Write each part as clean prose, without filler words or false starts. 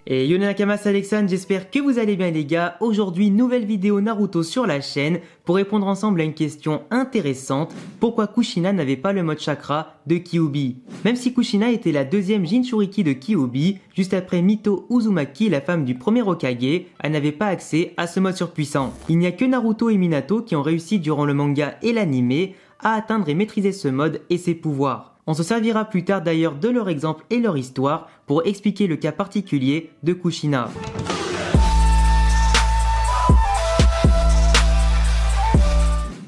Et yo les Nakamas, c'est Alexandre, j'espère que vous allez bien les gars. Aujourd'hui, nouvelle vidéo Naruto sur la chaîne pour répondre ensemble à une question intéressante. Pourquoi Kushina n'avait pas le mode chakra de Kyuubi? Même si Kushina était la deuxième Jinchuriki de Kyuubi, juste après Mito Uzumaki, la femme du premier Hokage, elle n'avait pas accès à ce mode surpuissant. Il n'y a que Naruto et Minato qui ont réussi durant le manga et l'anime à atteindre et maîtriser ce mode et ses pouvoirs. On se servira plus tard d'ailleurs de leur exemple et leur histoire pour expliquer le cas particulier de Kushina.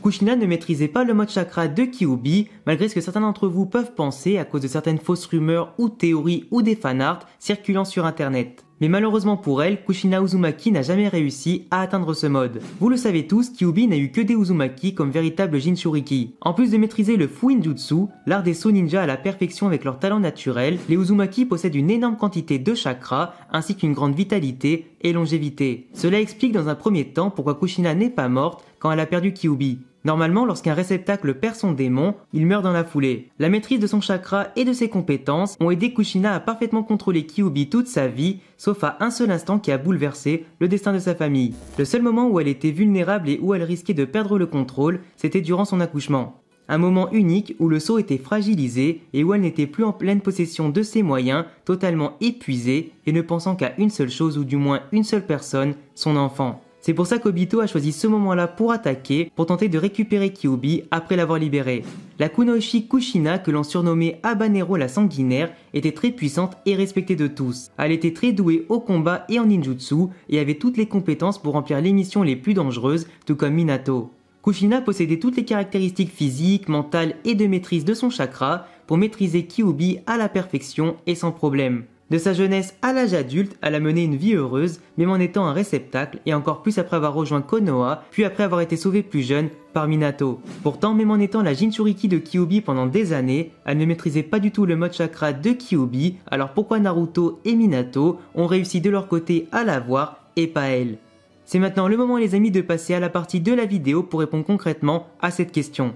Kushina ne maîtrisait pas le mode chakra de Kyuubi, malgré ce que certains d'entre vous peuvent penser à cause de certaines fausses rumeurs ou théories ou des fanarts circulant sur internet. Mais malheureusement pour elle, Kushina Uzumaki n'a jamais réussi à atteindre ce mode. Vous le savez tous, Kyuubi n'a eu que des Uzumaki comme véritable Jinchuriki. En plus de maîtriser le Fuinjutsu, l'art des sauts ninja à la perfection avec leur talent naturel, les Uzumaki possèdent une énorme quantité de chakra ainsi qu'une grande vitalité et longévité. Cela explique dans un premier temps pourquoi Kushina n'est pas morte quand elle a perdu Kyuubi. Normalement, lorsqu'un réceptacle perd son démon, il meurt dans la foulée. La maîtrise de son chakra et de ses compétences ont aidé Kushina à parfaitement contrôler Kyuubi toute sa vie, sauf à un seul instant qui a bouleversé le destin de sa famille. Le seul moment où elle était vulnérable et où elle risquait de perdre le contrôle, c'était durant son accouchement. Un moment unique où le sceau était fragilisé et où elle n'était plus en pleine possession de ses moyens, totalement épuisée et ne pensant qu'à une seule chose ou du moins une seule personne, son enfant. C'est pour ça qu'Obito a choisi ce moment-là pour attaquer, pour tenter de récupérer Kyuubi après l'avoir libéré. La Kunoichi Kushina, que l'on surnommait Habanero la sanguinaire, était très puissante et respectée de tous. Elle était très douée au combat et en ninjutsu et avait toutes les compétences pour remplir les missions les plus dangereuses, tout comme Minato. Kushina possédait toutes les caractéristiques physiques, mentales et de maîtrise de son chakra pour maîtriser Kyuubi à la perfection et sans problème. De sa jeunesse à l'âge adulte, elle a mené une vie heureuse, même en étant un réceptacle et encore plus après avoir rejoint Konoha, puis après avoir été sauvée plus jeune par Minato. Pourtant, même en étant la Jinchuriki de Kyuubi pendant des années, elle ne maîtrisait pas du tout le mode chakra de Kyuubi, alors pourquoi Naruto et Minato ont réussi de leur côté à l'avoir et pas elle? C'est maintenant le moment les amis de passer à la partie de la vidéo pour répondre concrètement à cette question.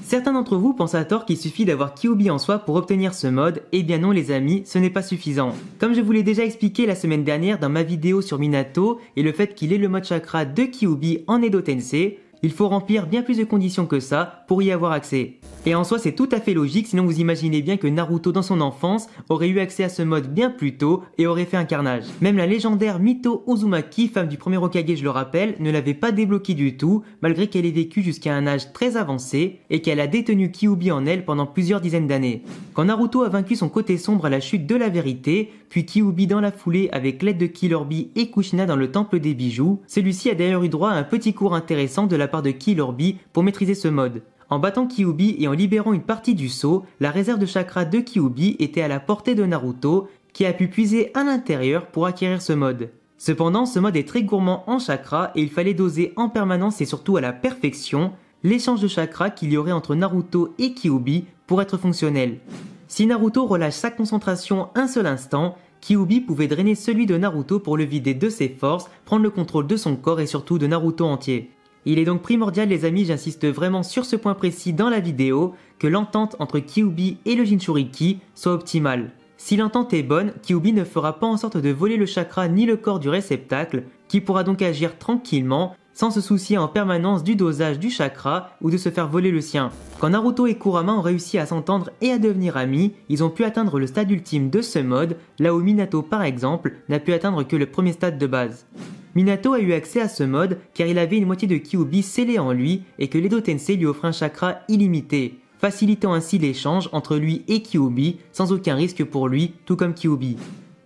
Certains d'entre vous pensent à tort qu'il suffit d'avoir Kyuubi en soi pour obtenir ce mode, et bien non les amis, ce n'est pas suffisant. Comme je vous l'ai déjà expliqué la semaine dernière dans ma vidéo sur Minato et le fait qu'il ait le mode chakra de Kyuubi en Edo Tensei, il faut remplir bien plus de conditions que ça pour y avoir accès. Et en soi c'est tout à fait logique, sinon vous imaginez bien que Naruto dans son enfance aurait eu accès à ce mode bien plus tôt et aurait fait un carnage. Même la légendaire Mito Uzumaki, femme du premier Hokage je le rappelle, ne l'avait pas débloqué du tout, malgré qu'elle ait vécu jusqu'à un âge très avancé et qu'elle a détenu Kyuubi en elle pendant plusieurs dizaines d'années. Quand Naruto a vaincu son côté sombre à la chute de la vérité, puis Kyuubi dans la foulée avec l'aide de Killer Bee et Kushina dans le temple des bijoux, celui-ci a d'ailleurs eu droit à un petit cours intéressant de la part de Killer Bee pour maîtriser ce mode. En battant Kyuubi et en libérant une partie du sceau, la réserve de chakra de Kyuubi était à la portée de Naruto, qui a pu puiser à l'intérieur pour acquérir ce mode. Cependant, ce mode est très gourmand en chakra et il fallait doser en permanence et surtout à la perfection l'échange de chakra qu'il y aurait entre Naruto et Kyuubi pour être fonctionnel. Si Naruto relâche sa concentration un seul instant, Kyuubi pouvait drainer celui de Naruto pour le vider de ses forces, prendre le contrôle de son corps et surtout de Naruto entier. Il est donc primordial les amis, j'insiste vraiment sur ce point précis dans la vidéo, que l'entente entre Kyuubi et le Jinchuriki soit optimale. Si l'entente est bonne, Kyuubi ne fera pas en sorte de voler le chakra ni le corps du réceptacle, qui pourra donc agir tranquillement, sans se soucier en permanence du dosage du chakra ou de se faire voler le sien. Quand Naruto et Kurama ont réussi à s'entendre et à devenir amis, ils ont pu atteindre le stade ultime de ce mode, là où Minato par exemple n'a pu atteindre que le premier stade de base. Minato a eu accès à ce mode car il avait une moitié de Kyuubi scellée en lui et que l'Edo Tensei lui offrait un chakra illimité, facilitant ainsi l'échange entre lui et Kyuubi sans aucun risque pour lui, tout comme Kyuubi.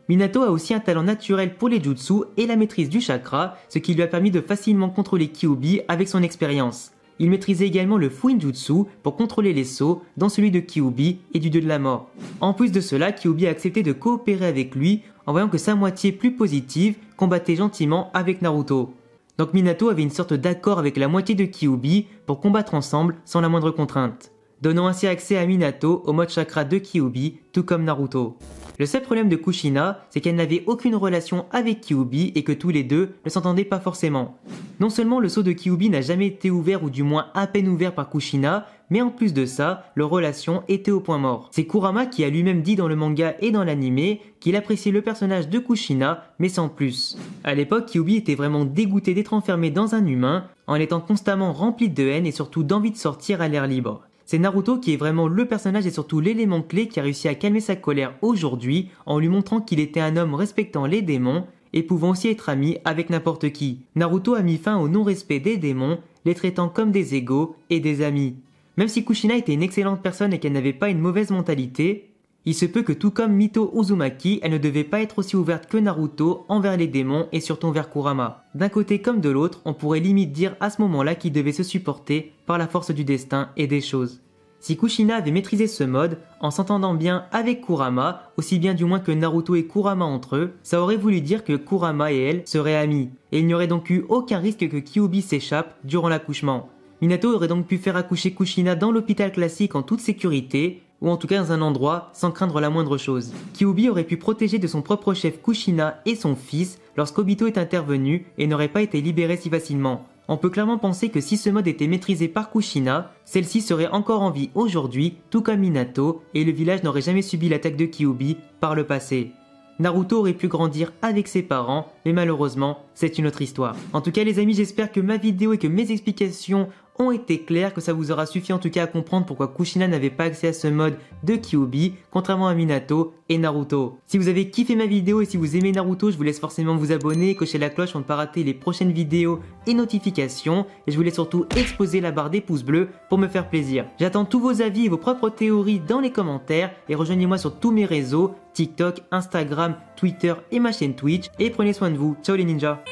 Minato a aussi un talent naturel pour les jutsu et la maîtrise du chakra, ce qui lui a permis de facilement contrôler Kyuubi avec son expérience. Il maîtrisait également le Fuinjutsu pour contrôler les sauts, dont celui de Kyuubi et du dieu de la mort. En plus de cela, Kyuubi a accepté de coopérer avec lui en voyant que sa moitié plus positive combattait gentiment avec Naruto. Donc Minato avait une sorte d'accord avec la moitié de Kyuubi pour combattre ensemble sans la moindre contrainte, donnant ainsi accès à Minato au mode chakra de Kyuubi, tout comme Naruto. Le seul problème de Kushina, c'est qu'elle n'avait aucune relation avec Kyuubi et que tous les deux ne s'entendaient pas forcément. Non seulement le sceau de Kyuubi n'a jamais été ouvert ou du moins à peine ouvert par Kushina, mais en plus de ça, leur relation était au point mort. C'est Kurama qui a lui-même dit dans le manga et dans l'anime qu'il appréciait le personnage de Kushina, mais sans plus. À l'époque, Kyuubi était vraiment dégoûté d'être enfermé dans un humain, en étant constamment rempli de haine et surtout d'envie de sortir à l'air libre. C'est Naruto qui est vraiment le personnage et surtout l'élément clé qui a réussi à calmer sa colère aujourd'hui en lui montrant qu'il était un homme respectant les démons et pouvant aussi être ami avec n'importe qui. Naruto a mis fin au non-respect des démons, les traitant comme des égaux et des amis. Même si Kushina était une excellente personne et qu'elle n'avait pas une mauvaise mentalité, il se peut que tout comme Mito Uzumaki, elle ne devait pas être aussi ouverte que Naruto envers les démons et surtout envers Kurama. D'un côté comme de l'autre, on pourrait limite dire à ce moment-là qu'ils devaient se supporter par la force du destin et des choses. Si Kushina avait maîtrisé ce mode, en s'entendant bien avec Kurama, aussi bien du moins que Naruto et Kurama entre eux, ça aurait voulu dire que Kurama et elle seraient amis, et il n'y aurait donc eu aucun risque que Kyuubi s'échappe durant l'accouchement. Minato aurait donc pu faire accoucher Kushina dans l'hôpital classique en toute sécurité, ou en tout cas dans un endroit sans craindre la moindre chose. Kyuubi aurait pu protéger de son propre chef Kushina et son fils lorsqu'Obito est intervenu et n'aurait pas été libéré si facilement. On peut clairement penser que si ce mode était maîtrisé par Kushina, celle-ci serait encore en vie aujourd'hui, tout comme Minato, et le village n'aurait jamais subi l'attaque de Kyuubi par le passé. Naruto aurait pu grandir avec ses parents, mais malheureusement, c'est une autre histoire. En tout cas les amis, j'espère que ma vidéo et que mes explications ont été claires, que ça vous aura suffi en tout cas à comprendre pourquoi Kushina n'avait pas accès à ce mode de Kyuubi, contrairement à Minato et Naruto. Si vous avez kiffé ma vidéo et si vous aimez Naruto, je vous laisse forcément vous abonner, cocher la cloche pour ne pas rater les prochaines vidéos et notifications, et je vous laisse surtout exploser la barre des pouces bleus pour me faire plaisir. J'attends tous vos avis et vos propres théories dans les commentaires, et rejoignez-moi sur tous mes réseaux, TikTok, Instagram, Twitter et ma chaîne Twitch, et prenez soin de vous. Ciao les ninjas!